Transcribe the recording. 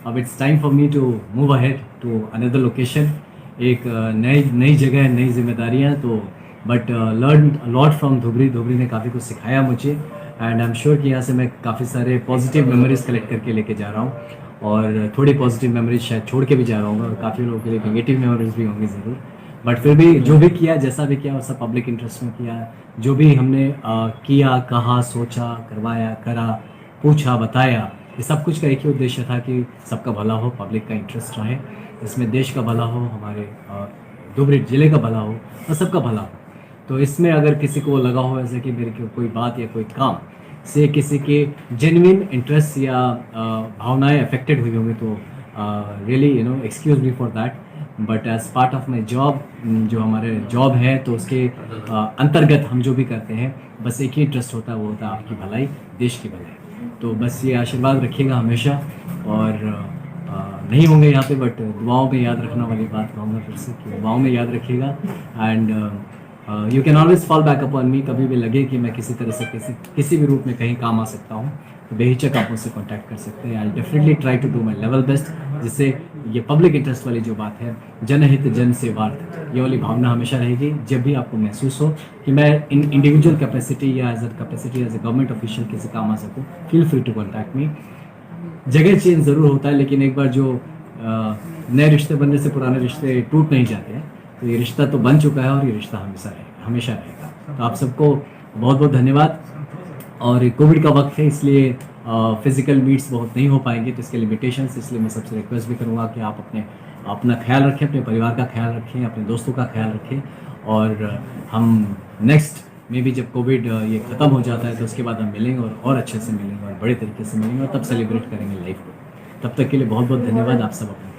अब it's time for me to move ahead to another location. एक नई नई जगह, नई जिम्मेदारियाँ, तो but learn lot from Dhubri. Dhubri ने काफ़ी कुछ सिखाया मुझे, एंड आई एम श्योर कि यहाँ से मैं काफ़ी सारे पॉजिटिव मेमोरीज कलेक्ट करके लेके जा रहा हूँ, और थोड़ी पॉजिटिव मेमोरीज शायद छोड़ के भी जा रहा हूँ, और काफ़ी लोगों के लिए नेगेटिव मेमोरीज भी होंगी ज़रूर। बट फिर भी जो भी किया, जैसा भी किया, वो सब पब्लिक इंटरेस्ट में किया। जो भी हमने किया, कहा, सोचा, करवाया, करा, पूछा, बताया, ये सब कुछ का एक ही उद्देश्य था कि सबका भला हो, पब्लिक का इंटरेस्ट रहे, इसमें देश का भला हो, हमारे धुबरी जिले का भला हो, और सबका भला हो। तो इसमें अगर किसी को लगा हो ऐसे कि मेरे को कोई बात या कोई काम से किसी के जेन्युइन इंटरेस्ट या भावनाएं अफेक्टेड हुई होंगी, तो really excuse me for that. But as part of my job, जो हमारे जॉब है, तो उसके अंतर्गत हम जो भी करते हैं, बस एक ही इंटरेस्ट होता है, वो होता है आपकी भलाई, देश की भलाई। तो बस ये आशीर्वाद रखिएगा हमेशा, और नहीं होंगे यहाँ पे, बट दुआओं में याद रखना वाली बात कहूँगा फिर से, कि दुआओं में याद रखिएगा। And you can always fall back upon मी। कभी भी लगे कि मैं किसी तरह से किसी भी रूप में कहीं काम आ सकता हूँ, तो बेहिचक आप मुझसे कॉन्टैक्ट कर सकते हैं। I definitely try to do my level best, जिससे ये पब्लिक इंटरेस्ट वाली जो बात है, जनहित जन सेवार्थ, ये वाली भावना हमेशा रहेगी। जब भी आपको महसूस हो कि मैं इन इंडिविजुअल कैपेसिटी या एज अ गवर्नमेंट ऑफिशियल किसी काम आ सकूँ, feel free to contact me. जगह चेंज ज़रूर होता है, लेकिन एक बार जो नए रिश्ते बनने से पुराने रिश्ते टूट नहीं जाते हैं, तो ये रिश्ता तो बन चुका है, और ये रिश्ता हमेशा रहेगा। तो आप सबको बहुत बहुत धन्यवाद। और कोविड का वक्त है, इसलिए फिजिकल मीट्स बहुत नहीं हो पाएंगे, तो इसके लिमिटेशंस, इसलिए मैं सबसे रिक्वेस्ट भी करूँगा कि आप अपना ख्याल रखें, अपने परिवार का ख्याल रखें, अपने दोस्तों का ख्याल रखें। और हम नेक्स्ट में भी जब कोविड ये ख़त्म हो जाता है, तो उसके बाद हम मिलेंगे, और अच्छे से मिलेंगे, और बड़े तरीके से मिलेंगे, और तब सेलिब्रेट करेंगे लाइफ को। तब तक के लिए बहुत बहुत धन्यवाद। आप सब अपना